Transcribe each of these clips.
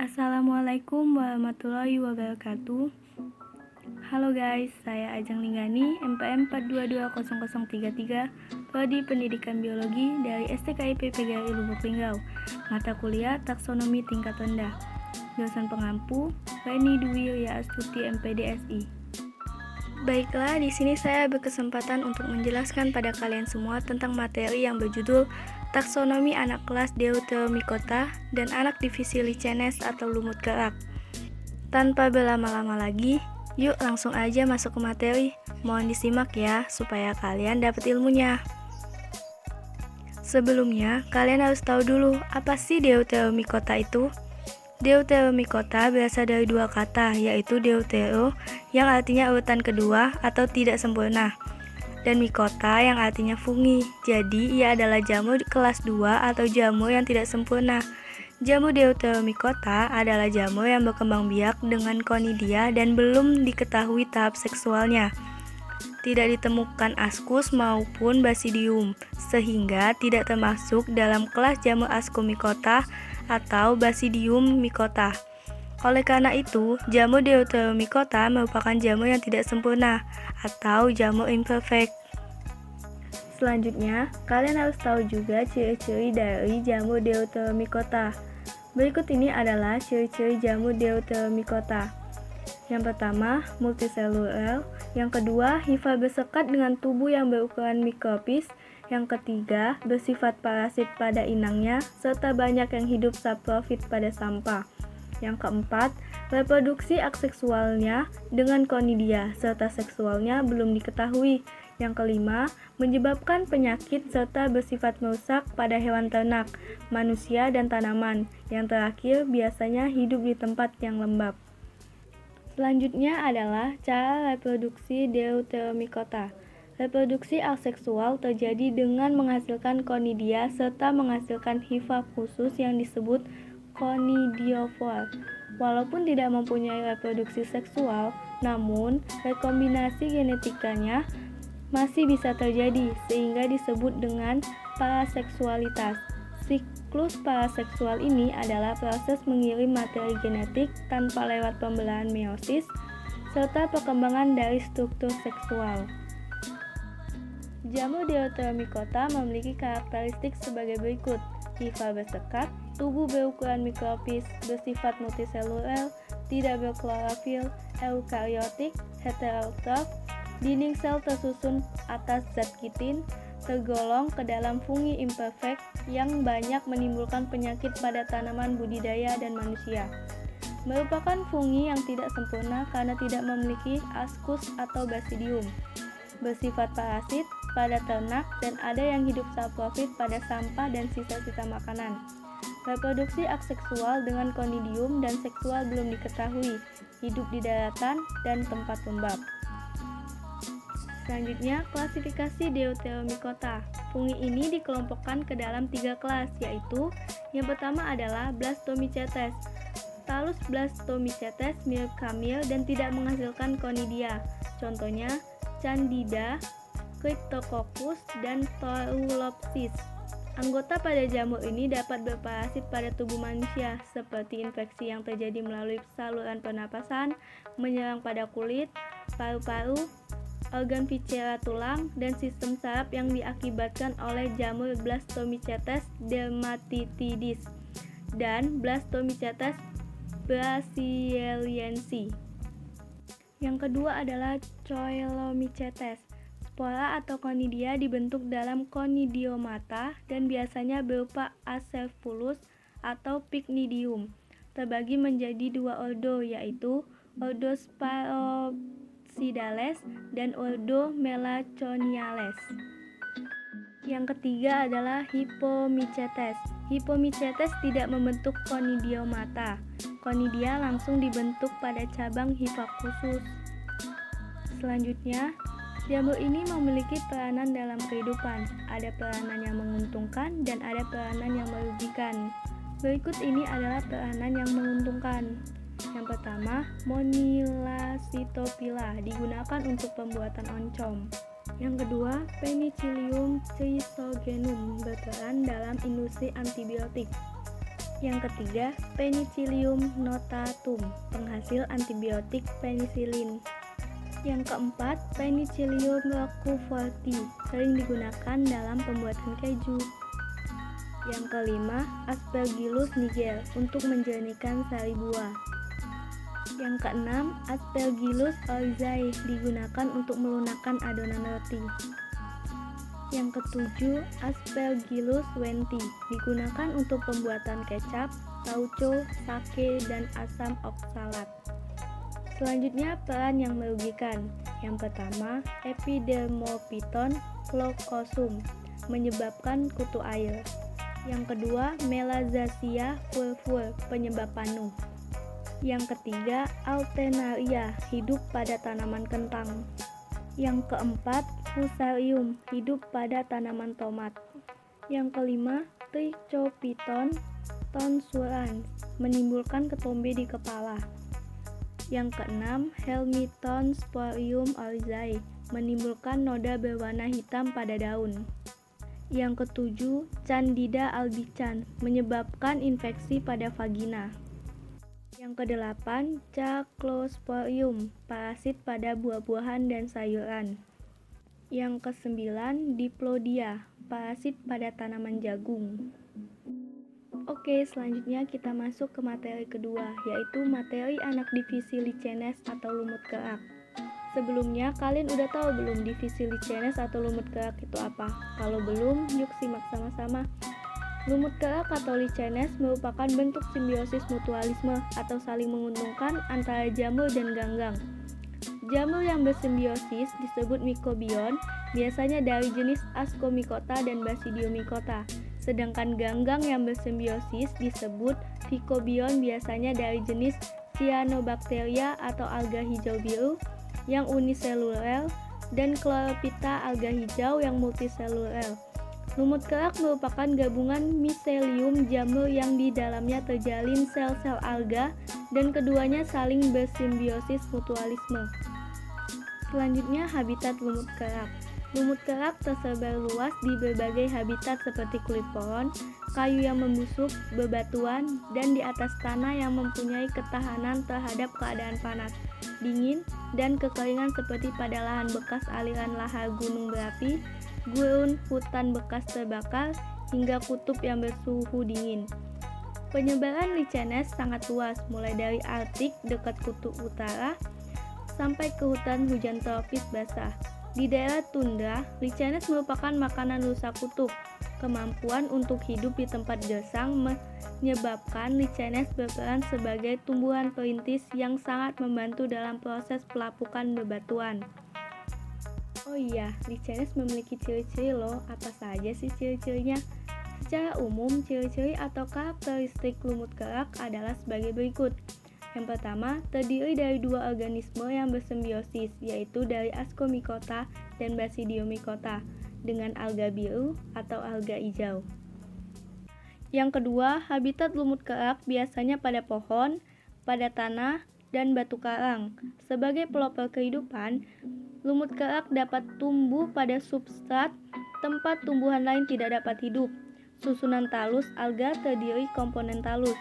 Assalamualaikum warahmatullahi wabarakatuh. Halo guys, saya Ajeng Linggani, MPM 4220033, Prodi Pendidikan Biologi dari STKIP PGRI Lubuk Linggau, mata kuliah taksonomi tingkat rendah. Dosen pengampu, Reni Dwi Ria Astuti MPD SI. Baiklah, di sini saya berkesempatan untuk menjelaskan pada kalian semua tentang materi yang berjudul taksonomi anak kelas Deuteromycota dan anak divisi Lichenes atau lumut kerak. Tanpa berlama-lama lagi, yuk langsung aja masuk ke materi. Mohon disimak ya, supaya kalian dapat ilmunya. Sebelumnya, kalian harus tahu dulu apa sih Deuteromycota itu. Deuteromycota berasal dari dua kata, yaitu deutero yang artinya urutan kedua atau tidak sempurna, dan mycota yang artinya fungi. Jadi, ia adalah jamur kelas 2 atau jamur yang tidak sempurna. Jamur Deuteromycota adalah jamur yang berkembang biak dengan conidia dan belum diketahui tahap seksualnya. Tidak ditemukan ascus maupun basidium, sehingga tidak termasuk dalam kelas jamur Ascomycota atau Basidium mycota. Oleh karena itu, jamur Deuteromycota merupakan jamur yang tidak sempurna atau jamur imperfect. Selanjutnya, kalian harus tahu juga ciri-ciri dari jamur Deuteromycota. Berikut ini adalah ciri-ciri jamur Deuteromycota. Yang pertama, multiselular. Yang kedua, hifa bersekat dengan tubuh yang berukuran mikropis. Yang ketiga, bersifat parasit pada inangnya, serta banyak yang hidup saprofit pada sampah. Yang keempat, reproduksi aseksualnya dengan conidia, serta seksualnya belum diketahui. Yang kelima, menyebabkan penyakit serta bersifat merusak pada hewan ternak, manusia, dan tanaman. Yang terakhir, biasanya hidup di tempat yang lembab. Selanjutnya adalah cara reproduksi Deuteromycota. Reproduksi aseksual terjadi dengan menghasilkan conidia serta menghasilkan hifa khusus yang disebut conidiofor. Walaupun tidak mempunyai reproduksi seksual, namun rekombinasi genetikanya masih bisa terjadi sehingga disebut dengan paraseksualitas. Siklus paraseksual ini adalah proses mengirim materi genetik tanpa lewat pembelahan meiosis serta perkembangan dari struktur seksual. Jamur Deuteromycota memiliki karakteristik sebagai berikut: hifa bersekat, tubuh berukuran mikropis, bersifat multiselular, tidak berklorofil, eukariotik, heterotrof, dinding sel tersusun atas zat kitin, tergolong ke dalam fungi imperfect yang banyak menimbulkan penyakit pada tanaman budidaya dan manusia. Merupakan fungi yang tidak sempurna karena tidak memiliki ascus atau basidium. Bersifat parasit pada ternak dan ada yang hidup saprofit pada sampah dan sisa-sisa makanan. Reproduksi aseksual dengan conidium dan seksual belum diketahui. Hidup di daratan dan tempat lembab. Selanjutnya, klasifikasi Deuteromycota. Fungi ini dikelompokkan ke dalam 3 kelas, yaitu yang pertama adalah Blastomycetes. Talus Blastomycetes mirip kamil dan tidak menghasilkan conidia. Contohnya Candida, Cryptococcus, dan Torulopsis. Anggota pada jamur ini dapat berparasit pada tubuh manusia, seperti infeksi yang terjadi melalui saluran pernapasan, menyerang pada kulit, paru-paru, organ viscera tulang, dan sistem saraf yang diakibatkan oleh jamur Blastomycetes dermatitidis dan Blastomycetes brasiliensis. Yang kedua adalah Coelomycetes. Spora atau conidia dibentuk dalam conidiomata dan biasanya berupa acervulus atau pycnidium. Terbagi menjadi 2 ordo, yaitu ordo Sparopsidales dan ordo Melachoniales. Yang ketiga adalah Hypomycetes. Hypomycetes tidak membentuk conidiomata. Conidia langsung dibentuk pada cabang hifa khusus. Selanjutnya, jamur ini memiliki peranan dalam kehidupan. Ada peranan yang menguntungkan dan ada peranan yang merugikan. Berikut ini adalah peranan yang menguntungkan. Yang pertama, Monilacitophylla digunakan untuk pembuatan oncom. Yang kedua, Penicillium chrysogenum berperan dalam industri antibiotik. Yang ketiga, Penicillium notatum, penghasil antibiotik penisilin. Yang keempat, Penicillium roqueforti, sering digunakan dalam pembuatan keju. Yang kelima, Aspergillus niger, untuk menjernihkan sari buah. Yang keenam, Aspergillus oryzae, digunakan untuk melunakkan adonan roti. Yang ketujuh, Aspergillus wenti, digunakan untuk pembuatan kecap, tauco, sake, dan asam oksalat. Selanjutnya, peran yang merugikan. Yang pertama, Epidermophyton floccosum, menyebabkan kutu air. Yang kedua, Melazzasia fulvur, penyebab panu. Yang ketiga, Alternaria, hidup pada tanaman kentang. Yang keempat, Fusarium, hidup pada tanaman tomat. Yang kelima, Trichophyton tonsurans, menimbulkan ketombe di kepala. Yang keenam, Helminthon sporium oryzae, menimbulkan noda berwarna hitam pada daun. Yang ketujuh, Candida albicans, menyebabkan infeksi pada vagina. Yang kedelapan, Caclosporium, parasit pada buah-buahan dan sayuran. Yang kesembilan, Diplodia, parasit pada tanaman jagung. Oke, selanjutnya kita masuk ke materi kedua, yaitu materi anak divisi Lichenes atau lumut kerak. Sebelumnya, kalian udah tahu belum divisi Lichenes atau lumut kerak itu apa? Kalau belum, yuk simak sama-sama. Lumut kerak atau Lichenes merupakan bentuk simbiosis mutualisme atau saling menguntungkan antara jamur dan ganggang. Jamur yang bersimbiosis disebut mikobion, biasanya dari jenis Ascomycota dan Basidiomycota. Sedangkan ganggang yang bersimbiosis disebut Phycobion, biasanya dari jenis Cyanobacteria atau alga hijau biru yang uniseluler dan Chlorophyta alga hijau yang multiseluler. Lumut kerak merupakan gabungan miselium jamur yang di dalamnya terjalin sel-sel alga dan keduanya saling bersimbiosis mutualisme. Selanjutnya, habitat lumut kerak. Lumut kerak tersebar luas di berbagai habitat seperti kulit pohon, kayu yang membusuk, bebatuan, dan di atas tanah yang mempunyai ketahanan terhadap keadaan panas, dingin, dan kekeringan seperti pada lahan bekas aliran lahar gunung berapi, gurun, hutan bekas terbakar, hingga kutub yang bersuhu dingin. Penyebaran Lichenes sangat luas, mulai dari Arktik dekat kutub utara sampai ke hutan hujan tropis basah. Di daerah tundra, Lichenes merupakan makanan rusa kutub. Kemampuan untuk hidup di tempat gersang menyebabkan Lichenes berperan sebagai tumbuhan perintis yang sangat membantu dalam proses pelapukan bebatuan. Oh iya, Lichenes memiliki ciri-ciri loh. Apa saja sih ciri-cirinya? Secara umum, ciri-ciri atau karakteristik lumut kerak adalah sebagai berikut. Yang pertama, terdiri dari dua organisme yang bersimbiosis, yaitu dari Ascomycota dan Basidiomycota, dengan alga biru atau alga hijau. Yang kedua, habitat lumut kerak biasanya pada pohon, pada tanah, dan batu karang. Sebagai pelopor kehidupan, lumut kerak dapat tumbuh pada substrat tempat tumbuhan lain tidak dapat hidup. Susunan talus alga terdiri komponen talus.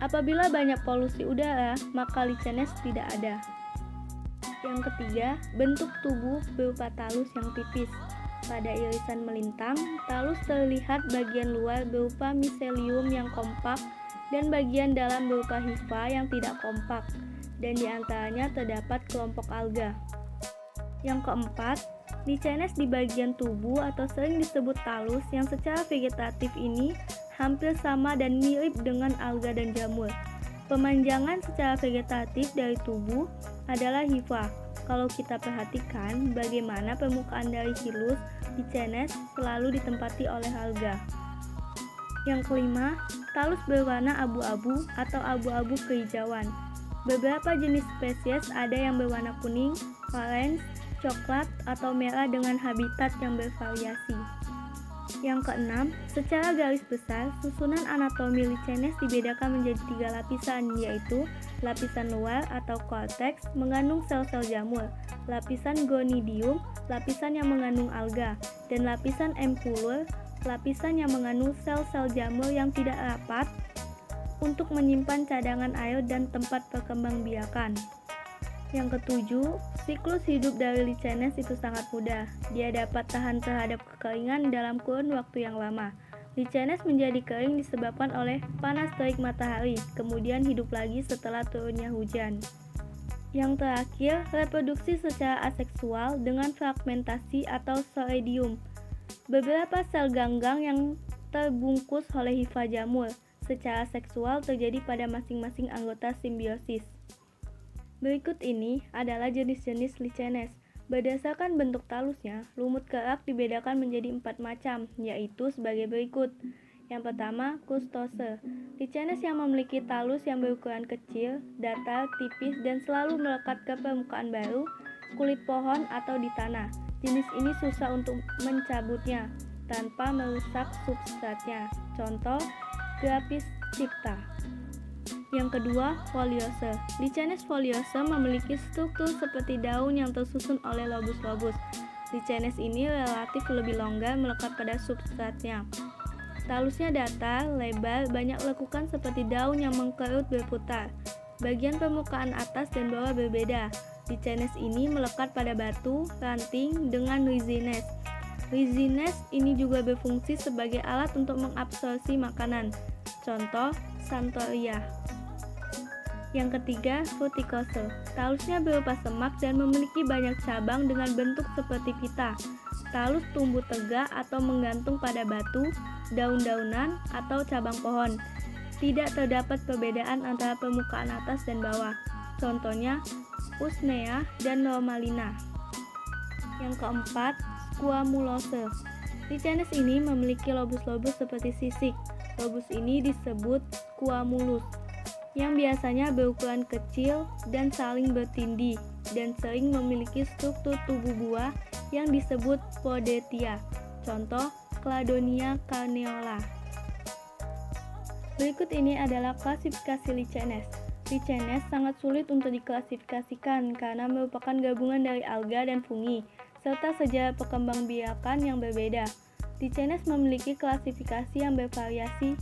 Apabila banyak polusi udara, maka Lichenes tidak ada. Yang ketiga, bentuk tubuh berupa talus yang tipis. Pada irisan melintang, talus terlihat bagian luar berupa miselium yang kompak dan bagian dalam berupa hifa yang tidak kompak, dan di antaranya terdapat kelompok alga. Yang keempat, Lichenes di bagian tubuh atau sering disebut talus yang secara vegetatif ini hampir sama dan mirip dengan alga dan jamur. Pemanjangan secara vegetatif dari tubuh adalah hifa. Kalau kita perhatikan bagaimana permukaan dari hilus Lichenes selalu ditempati oleh alga. Yang kelima, talus berwarna abu-abu atau abu-abu kehijauan. Beberapa jenis spesies ada yang berwarna kuning, orange, coklat, atau merah dengan habitat yang bervariasi. Yang keenam, secara garis besar, susunan anatomi Lichenes dibedakan menjadi 3 lapisan, yaitu lapisan luar atau cortex mengandung sel-sel jamur, lapisan gonidium, lapisan yang mengandung alga, dan lapisan empulur, lapisan yang mengandung sel-sel jamur yang tidak rapat untuk menyimpan cadangan air dan tempat perkembangbiakan. Yang ketujuh, siklus hidup dari Lichenes itu sangat mudah. Dia dapat tahan terhadap kekeringan dalam kurun waktu yang lama. Lichenes menjadi kering disebabkan oleh panas terik matahari, kemudian hidup lagi setelah turunnya hujan. Yang terakhir, reproduksi secara aseksual dengan fragmentasi atau zooidium. Beberapa sel ganggang yang terbungkus oleh hifa jamur secara seksual terjadi pada masing-masing anggota simbiosis. Berikut ini adalah jenis-jenis Lichenes. Berdasarkan bentuk talusnya, lumut kerak dibedakan menjadi 4 macam, yaitu sebagai berikut. Yang pertama, kustose. Lichenes yang memiliki talus yang berukuran kecil, datar, tipis, dan selalu melekat ke permukaan baru, kulit pohon atau di tanah. Jenis ini susah untuk mencabutnya tanpa merusak substratnya. Contoh, Graphis crypta. Yang kedua, foliose. Lichenes foliose memiliki struktur seperti daun yang tersusun oleh lobus-lobus. Lichenes ini relatif lebih longgar melekat pada substratnya. Talusnya datar, lebar, banyak lekukan seperti daun yang mengkerut berputar. Bagian permukaan atas dan bawah berbeda. Lichenes ini melekat pada batu, ranting, dengan resines. Resines ini juga berfungsi sebagai alat untuk mengabsorpsi makanan. Contoh, Santoria. Yang ketiga, frutikose. Talusnya berupa semak dan memiliki banyak cabang dengan bentuk seperti pita. Talus tumbuh tegak atau menggantung pada batu, daun-daunan, atau cabang pohon. Tidak terdapat perbedaan antara permukaan atas dan bawah. Contohnya, Usnea dan Normalina. Yang keempat, squamulose. Lichenes ini memiliki lobus-lobus seperti sisik. Lobus ini disebut squamulus, yang biasanya berukuran kecil dan saling bertindih, dan sering memiliki struktur tubuh buah yang disebut podetia. Contoh, Cladonia carneola. Berikut ini adalah klasifikasi Lichenes. Lichenes sangat sulit untuk diklasifikasikan karena merupakan gabungan dari alga dan fungi, serta sejarah perkembangbiakan yang berbeda. Lichenes memiliki klasifikasi yang bervariasi,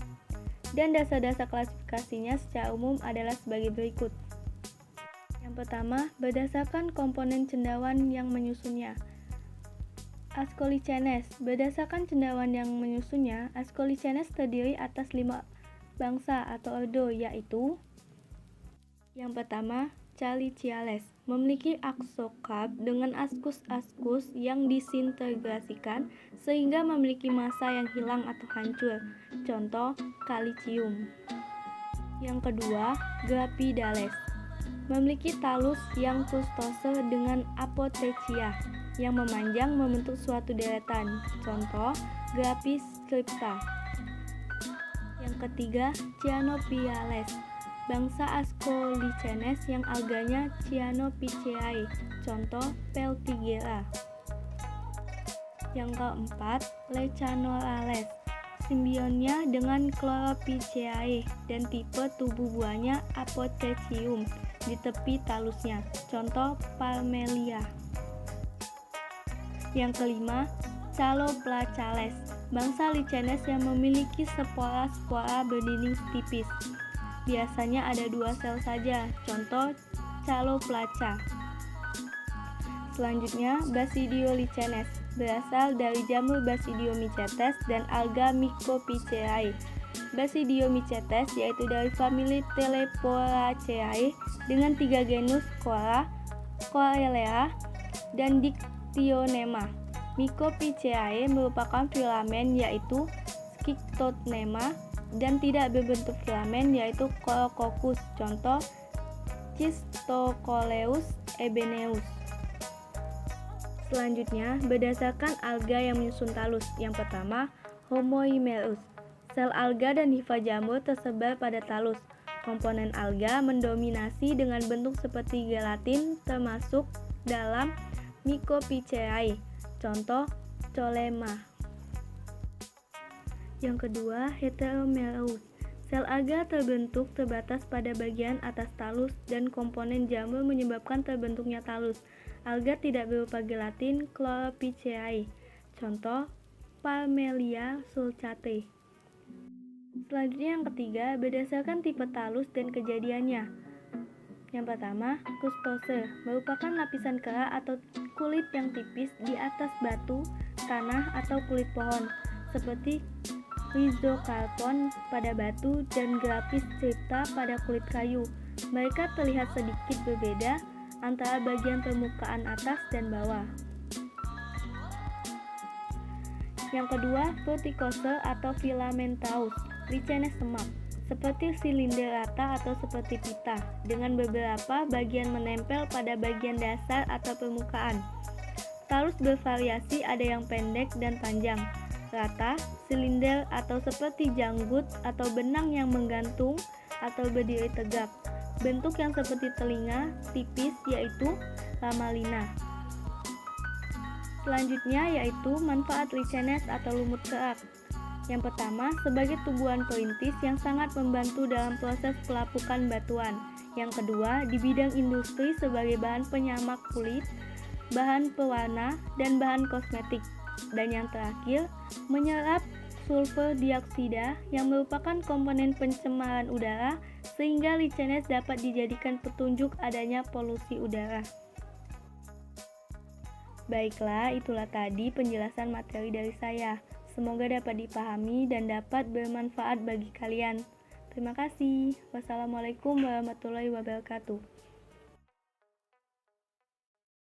dan dasar-dasar klasifikasinya secara umum adalah sebagai berikut. Yang pertama, berdasarkan komponen cendawan yang menyusunnya. Ascolichenes. Berdasarkan cendawan yang menyusunnya, Ascolichenes terdiri atas 5 bangsa atau ordo, yaitu: yang pertama, Chalichiales, memiliki aksokarp dengan askus-askus yang disintegrasikan sehingga memiliki massa yang hilang atau hancur. Contoh, Calicium. Yang kedua, Grapidales, memiliki talus yang frustose dengan apothecia yang memanjang membentuk suatu deretan. Contoh, Graphis crypta. Yang ketiga, Cyanophyales, bangsa Ascolichenes yang alganya Cyanophyceae. Contoh, Peltigera. Yang keempat, Lecanorales, simbionnya dengan Chlorophyceae dan tipe tubuh buahnya Apothecium di tepi talusnya. Contoh, Parmelia. Yang kelima, Caloplachales, bangsa Lichenes yang memiliki spora-spora berdinding tipis. Biasanya ada 2 sel saja. Contoh, Caloplacha. Selanjutnya, Basidiolichenes, berasal dari jamur Basidiomycetes dan alga Mycophyceae. Basidiomycetes yaitu dari famili Teleporaceae dengan 3 genus Cora, Corellea, dan Dictyonema. Mycophyceae merupakan filamen yaitu Schistosoma dan tidak berbentuk filamen yaitu Corococcus. Contoh, Schistocoleus ebeneus. Selanjutnya, berdasarkan alga yang menyusun talus. Yang pertama, Homoimerus. Sel alga dan hifa jamur tersebar pada talus. Komponen alga mendominasi dengan bentuk seperti gelatin termasuk dalam Mycophyceae. Contoh, Cholema. Yang kedua, Heteromerous. Sel alga terbentuk terbatas pada bagian atas talus dan komponen jamur menyebabkan terbentuknya talus. Alga tidak berupa gelatin Chlorophyceae. Contoh, Parmelia sulcate. Selanjutnya yang ketiga, berdasarkan tipe talus dan kejadiannya. Yang pertama, krustose merupakan lapisan kerak atau kulit yang tipis di atas batu, tanah, atau kulit pohon, seperti rhizokarpon pada batu dan grapis crypta pada kulit kayu. Mereka terlihat sedikit berbeda antara bagian permukaan atas dan bawah. Yang kedua, vertikose atau filamentous, lichenes semak, seperti silinder rata atau seperti pita, dengan beberapa bagian menempel pada bagian dasar atau permukaan. Talus bervariasi, ada yang pendek dan panjang, rata, silinder atau seperti janggut atau benang yang menggantung atau berdiri tegak. Bentuk yang seperti telinga, tipis, yaitu lamelina. Selanjutnya yaitu manfaat lichenes atau lumut kerak. Yang pertama, sebagai tumbuhan perintis yang sangat membantu dalam proses pelapukan batuan. Yang kedua, di bidang industri sebagai bahan penyamak kulit, bahan pewarna, dan bahan kosmetik. Dan yang terakhir, menyerap sulfur dioksida yang merupakan komponen pencemaran udara, sehingga lichenes dapat dijadikan petunjuk adanya polusi udara. Baiklah, itulah tadi penjelasan materi dari saya. Semoga dapat dipahami dan dapat bermanfaat bagi kalian. Terima kasih. Wassalamualaikum warahmatullahi wabarakatuh.